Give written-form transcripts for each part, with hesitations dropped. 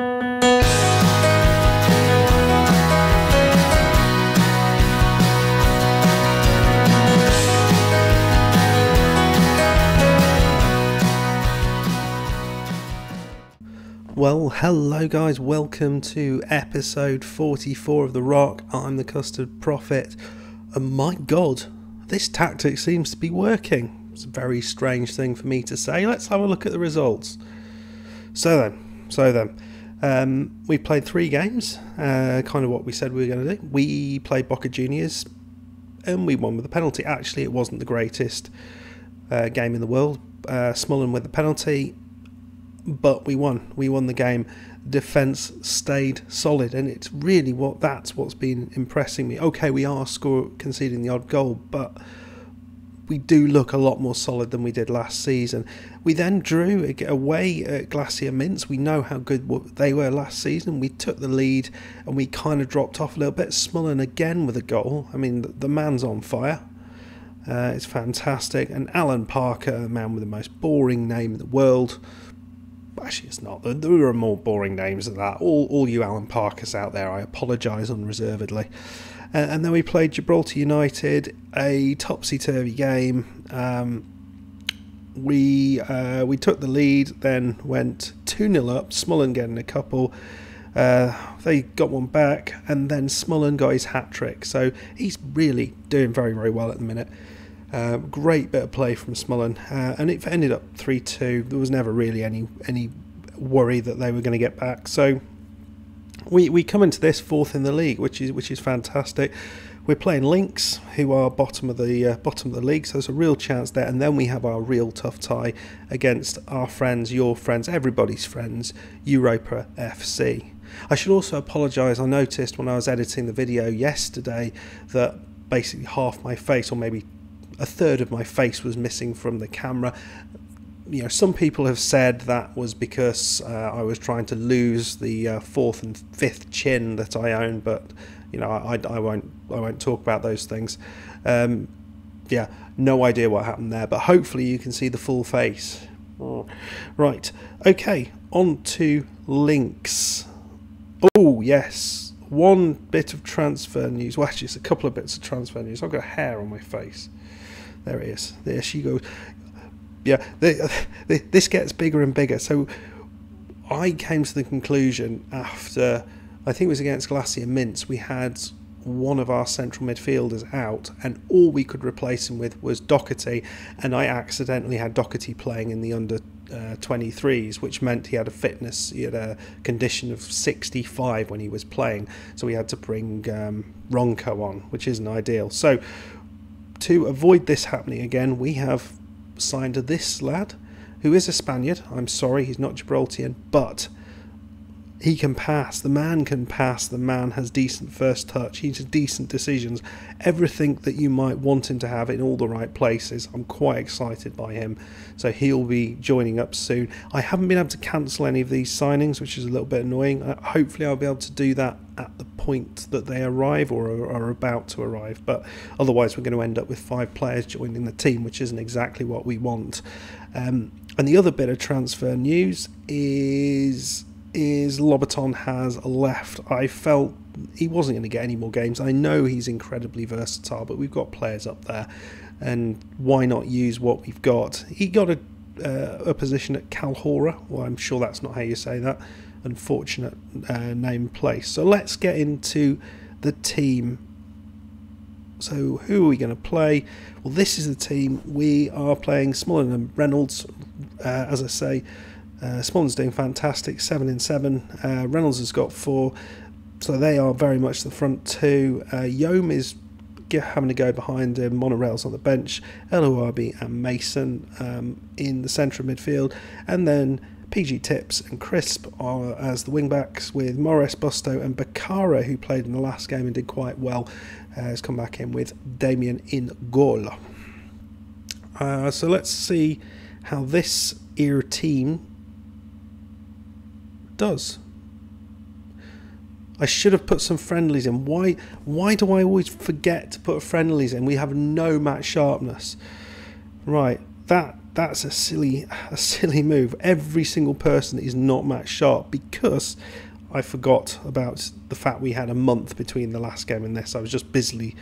Well, hello guys, welcome to episode 44 of The Rock. I'm the Custard Prophet, and my god, this tactic seems to be working. It's a very strange thing for me to say. Let's have a look at the results. So then, we played 3 games, kind of what we said we were going to do. We played Boca Juniors, and we won with a penalty. Actually, it wasn't the greatest game in the world. Smullen with the penalty. But we won. We won the game. Defence stayed solid, and it's really that's what's been impressing me. Okay, we are conceding the odd goal, but we do look a lot more solid than we did last season. We then drew away at Glacier Mints. We know how good they were last season. We took the lead, and we kind of dropped off a little bit. Smullen again with a goal. I mean, the man's on fire. It's fantastic. And Alan Parker, a man with the most boring name in the world. Actually, it's not. There are more boring names than that. All you Alan Parkers out there, I apologise unreservedly. And then we played Gibraltar United, a topsy-turvy game. We took the lead, then went 2-0 up. Smullen getting a couple. They got one back, and then Smullen got his hat-trick. So he's really doing very, very well at the minute. Great bit of play from Smullen, and it ended up 3-2. There was never really any worry that they were going to get back. So we come into this 4th in the league, which is fantastic. We're playing Lynx, who are bottom of the league, so there's a real chance there. And then we have our real tough tie against our friends, your friends, everybody's friends, Europa FC. I should also apologise. I noticed when I was editing the video yesterday that basically half my face, or maybe a third of my face, was missing from the camera. You know, some people have said that was because I was trying to lose the 4th and 5th chin that I own, but you know, I won't talk about those things. Yeah, no idea what happened there, but hopefully you can see the full face. Right, okay, on to Lynx. Oh yes, one bit of transfer news. Well, actually, it's a couple of bits of transfer news. I've got hair on my face. There it is. There she goes. Yeah, this gets bigger and bigger. So I came to the conclusion after, I think it was against Glacier Mints, we had one of our central midfielders out, and all we could replace him with was Doherty, and I accidentally had Doherty playing in the under 23s, which meant he had a condition of 65 when he was playing, so we had to bring Ronco on, which isn't ideal. So to avoid this happening again, we have signed this lad, who is a Spaniard. I'm sorry, he's not Gibraltarian, but he can pass. The man can pass. The man has decent first touch. He has decent decisions. Everything that you might want him to have in all the right places. I'm quite excited by him. So he'll be joining up soon. I haven't been able to cancel any of these signings, which is a little bit annoying. Hopefully I'll be able to do that at the point that they arrive or are about to arrive. But otherwise we're going to end up with 5 players joining the team, which isn't exactly what we want. And the other bit of transfer news is Lobaton has left. I felt he wasn't going to get any more games. I know he's incredibly versatile, but we've got players up there, and why not use what we've got? He got a position at Calhora. Well, I'm sure that's not how you say that. Unfortunate name place. So let's get into the team. So who are we going to play? Well, this is the team. We are playing Smullen and Reynolds. As I say, Smullen's doing fantastic, 7 in 7. Reynolds has got 4, so they are very much the front two. Yome is having to go behind him. Monorail's on the bench. Elouabi and Mason in the centre of midfield, and then PG Tips and Crisp are as the wing backs, with Morris, Busto and Bakara, who played in the last game and did quite well, has come back in with Damien in goal. So let's see how this EAR team does. I should have put some friendlies in. Why do I always forget to put friendlies in? We have no match sharpness. Right, that that's a silly move. Every single person is not match sharp, because I forgot about the fact we had a month between the last game and this. I was just busily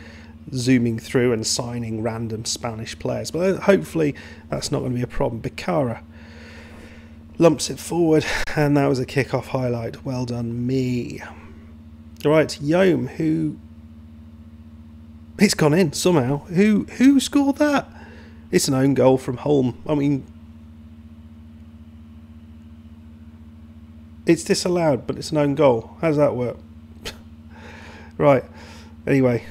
zooming through and signing random Spanish players, but hopefully that's not going to be a problem. Bicara lumps it forward, and that was a kick-off highlight. Well done, me. Right, Yome, who... It's gone in somehow. Who scored that? It's an own goal from Holm. I mean, it's disallowed, but it's an own goal. How does that work? Right, anyway,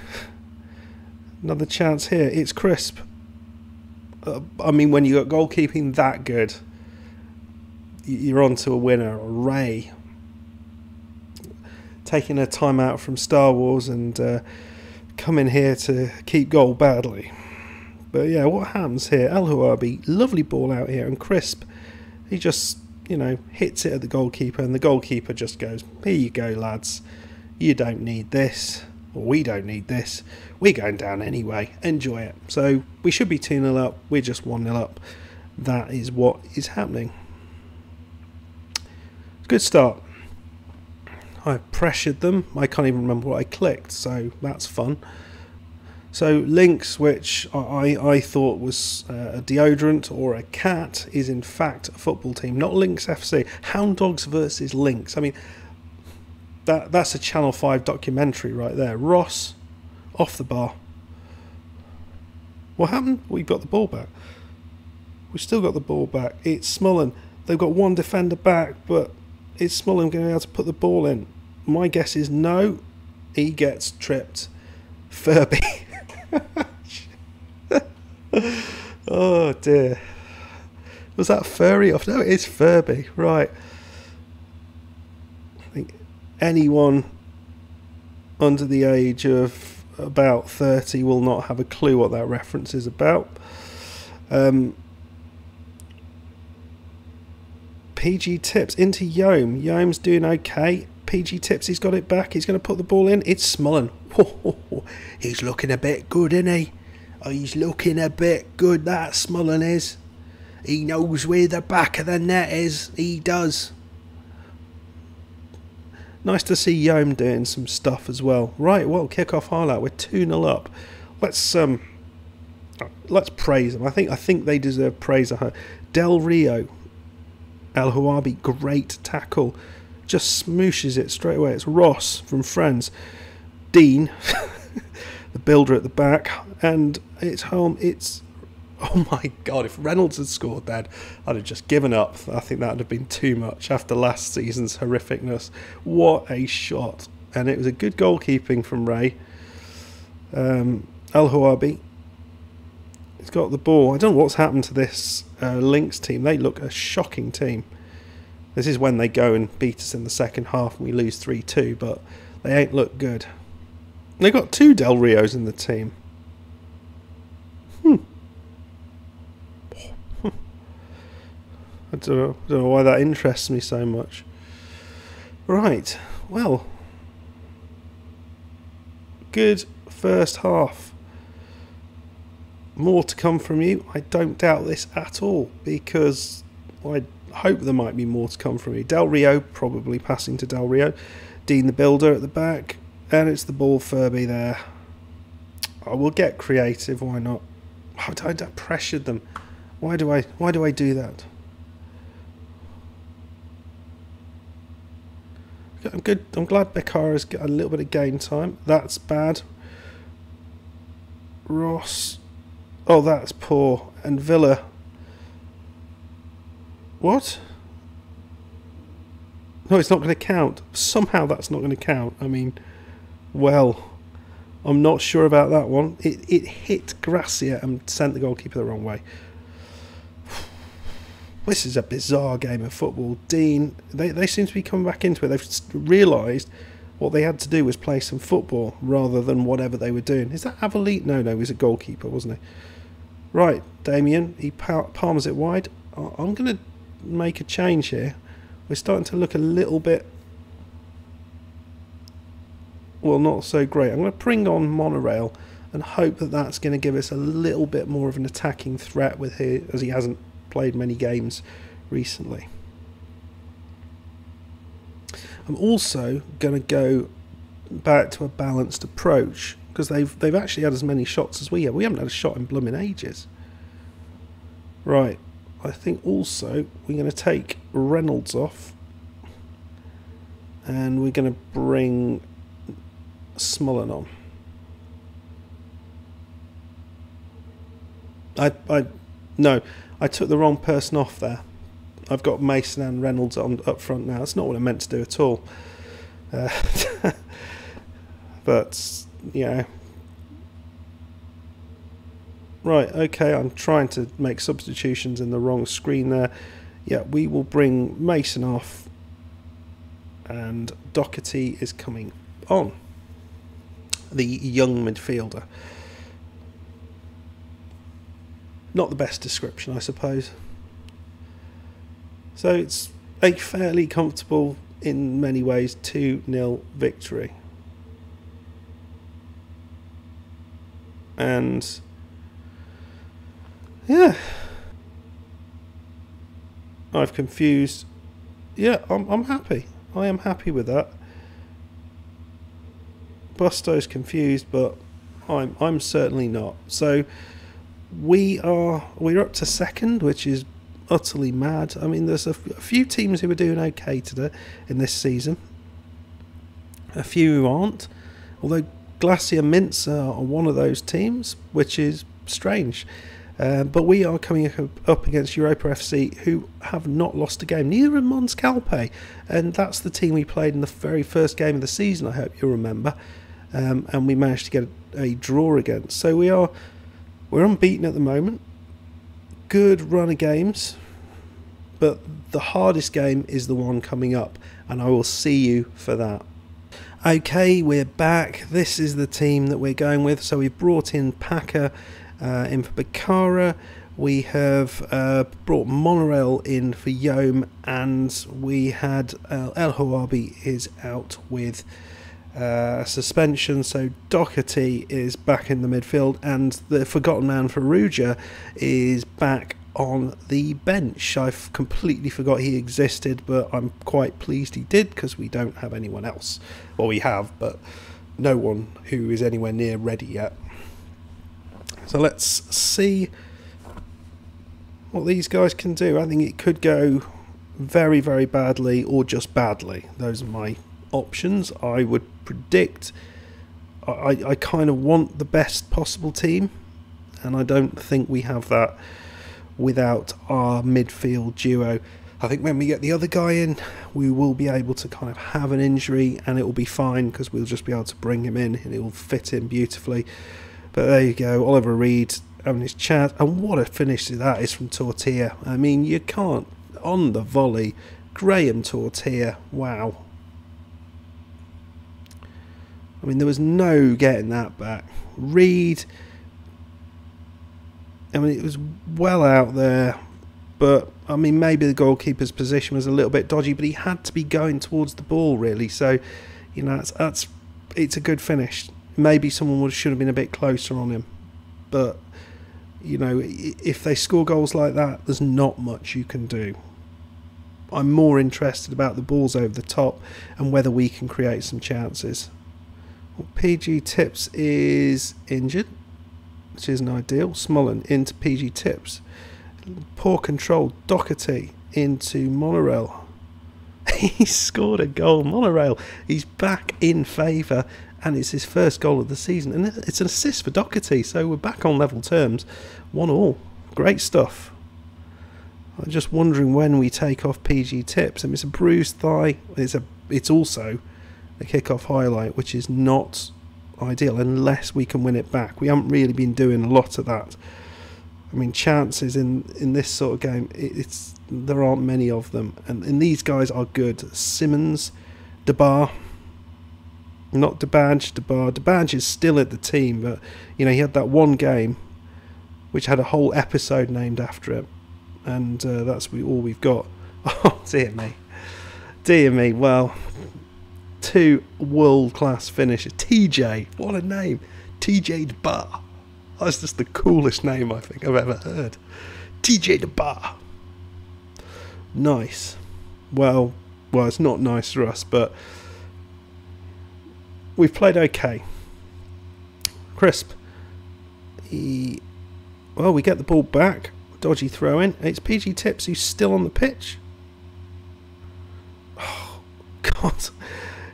another chance here. It's crisp. I mean, when you got goalkeeping that good, you're on to a winner. Ray taking a time out from Star Wars and coming here to keep goal badly. But yeah, what happens here? El Huabi, lovely ball out here, and Crisp, he just, you know, hits it at the goalkeeper, and the goalkeeper just goes, here you go, lads, you don't need this, or we don't need this, we're going down anyway, enjoy it. So we should be 2-0 up, we're just 1-0 up. That is what is happening. Good start. I pressured them. I can't even remember what I clicked, so that's fun. So Lynx, which I thought was a deodorant or a cat, is in fact a football team, not Lynx FC. Hound Dogs versus Lynx. I mean, that's a Channel 5 documentary right there. Ross, off the bar. What happened? We got the ball back. We've still got the ball back. It's Smullen. They've got one defender back, but is Smullen going to be able to put the ball in? My guess is no. He gets tripped. Furby. Oh dear. Was that Furry off? No, it is Furby. Right. I think anyone under the age of about 30 will not have a clue what that reference is about. PG Tips into Yome. Yome's doing okay. PG Tips, he's got it back. He's going to put the ball in. It's Smullen. He's looking a bit good, isn't he? Oh, he's looking a bit good, that Smullen is. He knows where the back of the net is. He does. Nice to see Yome doing some stuff as well. Right, well, kick-off highlight. We're 2-0 up. Let's praise them. I think they deserve praise. Del Rio. El Huabi, great tackle. Just smooshes it straight away. It's Ross from Friends. Dean, the builder at the back. And it's home. It's... Oh my God, if Reynolds had scored that, I'd have just given up. I think that would have been too much after last season's horrificness. What a shot. And it was a good goalkeeping from Ray. El Huabi. He's got the ball. I don't know what's happened to this Lynx team. They look a shocking team. This is when they go and beat us in the second half and we lose 3-2, but they ain't looked good. They've got 2 Del Rios in the team. I don't know why that interests me so much. Right, well, good first half. More to come from you. I don't doubt this at all, because I hope there might be more to come from you. Del Rio, probably passing to Del Rio. Dean the builder at the back, and it's the ball Furby there. I will get creative, why not? I pressured them. Why do I do that? I'm good. I'm glad Becara's got a little bit of game time. That's bad. Ross. Oh, that's poor. And Villa. What? No, it's not going to count. Somehow that's not going to count. I mean, well, I'm not sure about that one. It hit Gracia and sent the goalkeeper the wrong way. This is a bizarre game of football. Dean, they seem to be coming back into it. They've realised what they had to do was play some football rather than whatever they were doing. Is that Avali? No, he was a goalkeeper, wasn't he? Right, Damien, he palms it wide. I'm going to make a change here. We're starting to look a little bit, well, not so great. I'm going to bring on Monorail and hope that that's going to give us a little bit more of an attacking threat with here, as he hasn't played many games recently. I'm also going to go back to a balanced approach, because they've actually had as many shots as we have. We haven't had a shot in blooming ages. Right, I think also we're going to take Reynolds off, and we're going to bring Smullen on. No, I took the wrong person off there. I've got Mason and Reynolds on up front now. That's not what I meant to do at all. But, yeah. Right, okay, I'm trying to make substitutions in the wrong screen there. Yeah, we will bring Mason off, and Doherty is coming on, the young midfielder. Not the best description, I suppose. So it's a fairly comfortable, in many ways, 2-0 victory. And yeah, I've confused. Yeah, I'm happy. I am happy with that. Busto's confused, but I'm certainly not. So we're up to second, which is utterly mad. I mean, there's a few teams who are doing okay today in this season. A few who aren't. Although Glacier Mints are one of those teams, which is strange. But we are coming up against Europa FC, who have not lost a game. Neither have Mons Calpe, and that's the team we played in the very first game of the season, I hope you'll remember. And we managed to get a draw against. So we're unbeaten at the moment. Good run of games, but the hardest game is the one coming up, and I will see you for that. Okay, we're back. This is the team that we're going with. So we've brought in Packer in for Bakara. We have brought Monorail in for Yom, and we had El Hawabi is out with suspension, so Doherty is back in the midfield, and the forgotten man Faruja is back on the bench. I've completely forgot he existed, but I'm quite pleased he did, because we don't have anyone else. Well, we have, but no one who is anywhere near ready yet. So let's see what these guys can do. I think it could go very, very badly, or just badly. Those are my options. I would predict I kind of want the best possible team, and I don't think we have that without our midfield duo. I think when we get the other guy in, we will be able to kind of have an injury, and it will be fine, because we'll just be able to bring him in and it will fit in beautifully. But there you go, Oliver Reed having his chance, and what a finish that is from Tortilla. I mean, you can't, on the volley, Graham Tortilla, wow. I mean, there was no getting that back. Reed, I mean, it was well out there, but I mean, maybe the goalkeeper's position was a little bit dodgy, but he had to be going towards the ball, really. So, you know, it's a good finish. Maybe someone should have been a bit closer on him, but you know, if they score goals like that, there's not much you can do. I'm more interested about the balls over the top and whether we can create some chances. Well, PG Tips is injured, which isn't ideal. Smullen into PG Tips. Poor control. Doherty into Monorail. He scored a goal. Monorail, he's back in favour, and it's his first goal of the season. And it's an assist for Doherty, so we're back on level terms. 1-1. Great stuff. I'm just wondering when we take off PG Tips. I mean, it's a bruised thigh. It's also a kick-off highlight, which is not ideal unless we can win it back. We haven't really been doing a lot of that. I mean, chances in this sort of game, there aren't many of them, and these guys are good. Simmons, DeBar, not DeBadge, DeBar. DeBadge is still at the team, but you know, he had that one game which had a whole episode named after it, and that's all we've got. Oh dear me. Well, two world-class finishers. TJ, what a name. TJ DeBar. That's just the coolest name I think I've ever heard. TJ DeBar. Nice. Well, it's not nice for us, but we've played okay. Crisp. Well, we get the ball back. Dodgy throw in. It's PG Tips who's still on the pitch. Oh, God.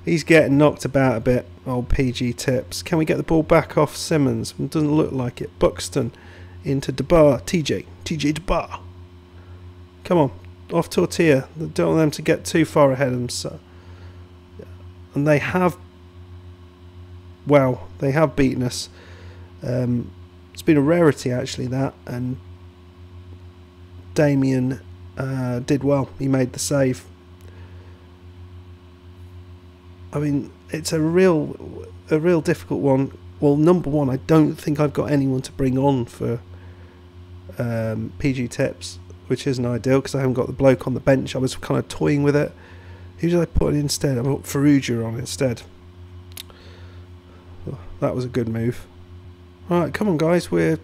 He's getting knocked about a bit, old PG Tips. Can we get the ball back off Simmons? It doesn't look like it. Buxton into DeBar. TJ DeBar. Come on. Off Tortilla. Don't want them to get too far ahead of them. So. And they have... Well, they have beaten us. It's been a rarity, actually, that. And Damien did well. He made the save. I mean, it's a real difficult one. Well, number one, I don't think I've got anyone to bring on for PG Tips, which isn't ideal because I haven't got the bloke on the bench. I was kind of toying with it. Who did I put in instead? I put Ferrugia on instead. Oh, that was a good move. All right, come on, guys. We're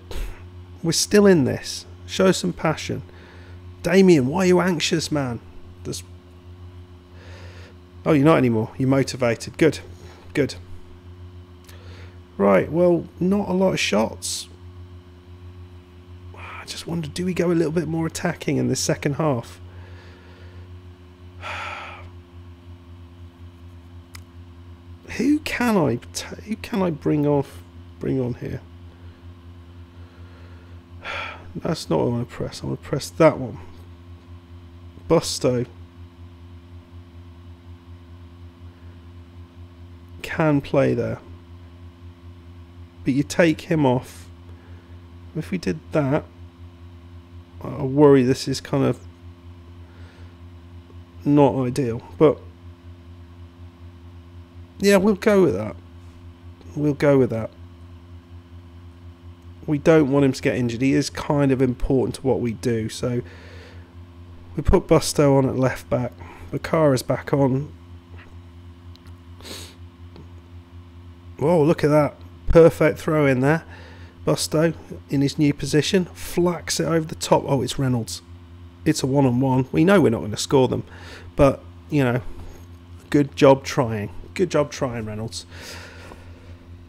still in this. Show some passion. Damien, why are you anxious, man? Oh, you're not anymore. You're motivated. Good. Good. Right, well, not a lot of shots. I just wonder, do we go a little bit more attacking in the second half? Who can I bring on here? That's not what I want to press. I want to press that one. Busto can play there, but you take him off. If we did that, I worry this is kind of not ideal, but yeah, we'll go with that. We'll go with that. We don't want him to get injured. He is kind of important to what we do, so we put Busto on at left back. Bakara's back on. Whoa, look at that. Perfect throw in there. Busto in his new position. Flacks it over the top. Oh, it's Reynolds. It's a one-on-one. We know we're not going to score them. But, you know, good job trying. Good job trying, Reynolds.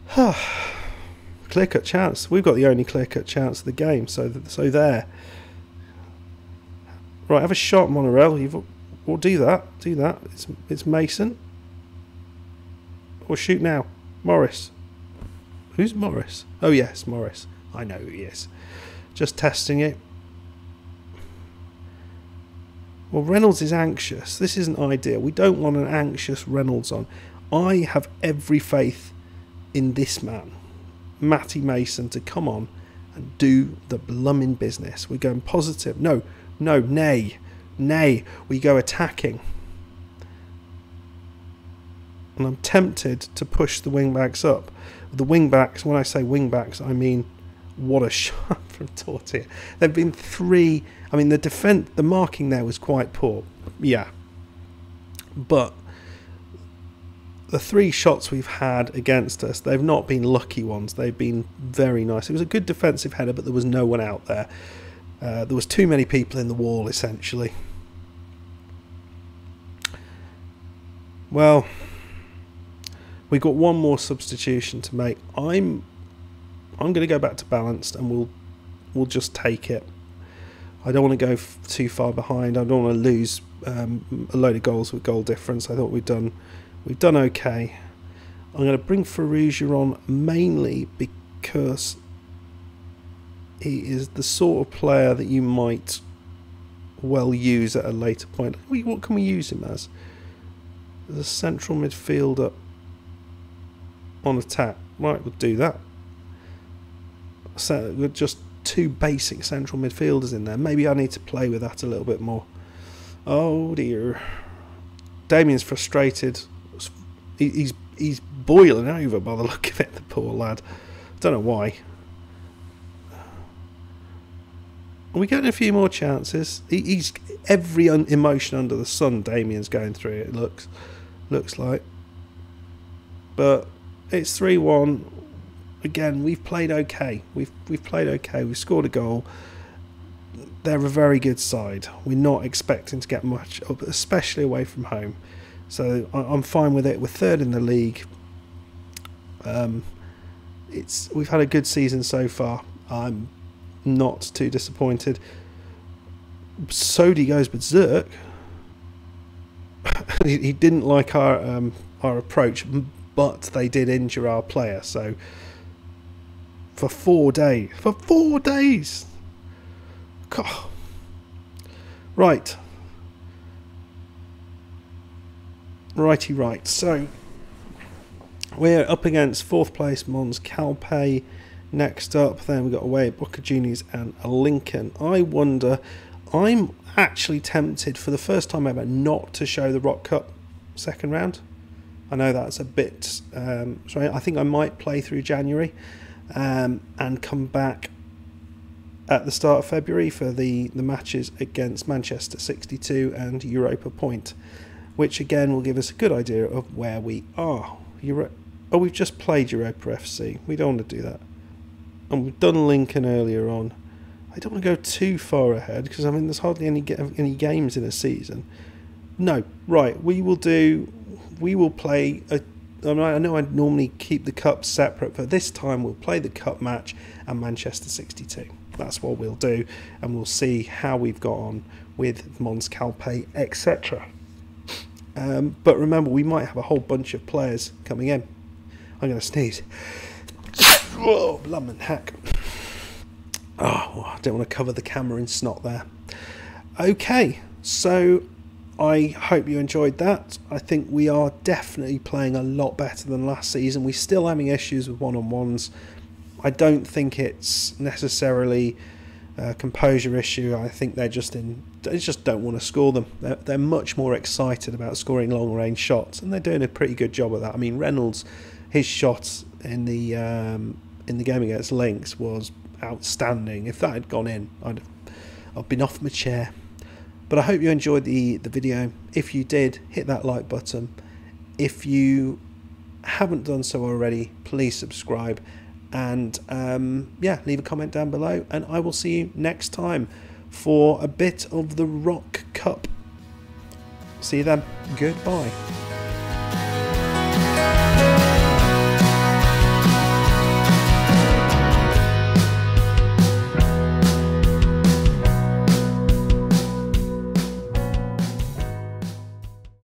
Clear-cut chance. We've got the only clear-cut chance of the game. So there. Right, have a shot, Monorel. We'll do that. Do that. It's Mason. Or shoot now. Morris. Who's Morris? Oh yes, Morris. I know who he is. Just testing it. Well, Reynolds is anxious. This isn't ideal. We don't want an anxious Reynolds on. I have every faith in this man, Matty Mason, to come on and do the blooming business. We're going positive. No, nay. We go attacking. And I'm tempted to push the wing-backs up. The wing-backs, when I say wing-backs, I mean, what a shot from Tortilla. There have been three... I mean, the marking there was quite poor. Yeah. But the three shots we've had against us, they've not been lucky ones. They've been very nice. It was a good defensive header, but there was no one out there. There was too many people in the wall, essentially. Well... We've got one more substitution to make. I'm going to go back to balanced, and we'll just take it. I don't want to go too far behind. I don't want to lose a load of goals with goal difference. I thought we've done okay. I'm going to bring Ferrugia on mainly because he is the sort of player that you might well use at a later point. What can we use him as? As a central midfielder on attack. Right, we'll do that. So with just two basic central midfielders in there. Maybe I need to play with that a little bit more. Oh dear. Damien's frustrated. He's boiling over by the look of it, the poor lad. Don't know why. Are we getting a few more chances? He's every emotion under the sun Damien's going through, it looks like. But it's 3-1. Again, we've played okay. We've played okay. We've scored a goal. they're a very good side. We're not expecting to get much up, especially away from home. So I'm fine with it. We're third in the league. We've had a good season so far. I'm not too disappointed. Sodi goes berserk. He didn't like our approach, but they did injure our player. So for 4 days, God. Right. Right. So we're up against 4th place Mons Calpe. Next up, then we've got away at Boca Juniors and Lincoln. I wonder, I'm actually tempted for the first time ever not to show the Rock Cup second round. I know that's a bit sorry. I think I might play through January and come back at the start of February for the matches against Manchester 62 and Europa Point, which again will give us a good idea of where we are. We've just played Europa FC. We don't want to do that. And we've done Lincoln earlier on. I don't want to go too far ahead because I mean there's hardly any games in a season. No, right. We will play. I know I normally keep the cups separate, but this time we'll play the cup match and Manchester 62. That's what we'll do, and we'll see how we've got on with Mons Calpe, etc. But remember, we might have a whole bunch of players coming in. I'm going to sneeze. Whoa, blummin' heck. Oh, I don't want to cover the camera in snot there. Okay, so I hope you enjoyed that. I think we are definitely playing a lot better than last season. We're still having issues with one-on-ones. I don't think it's necessarily a composure issue. I think they just don't want to score them. They're much more excited about scoring long-range shots, and they're doing a pretty good job of that. I mean, Reynolds, his shot in the game against Lynx was outstanding. If that had gone in, I'd been off my chair. But I hope you enjoyed the video. If you did, hit that like button. If you haven't done so already, please subscribe. And yeah, leave a comment down below. And I will see you next time for a bit of the Rock Cup. See you then. Goodbye.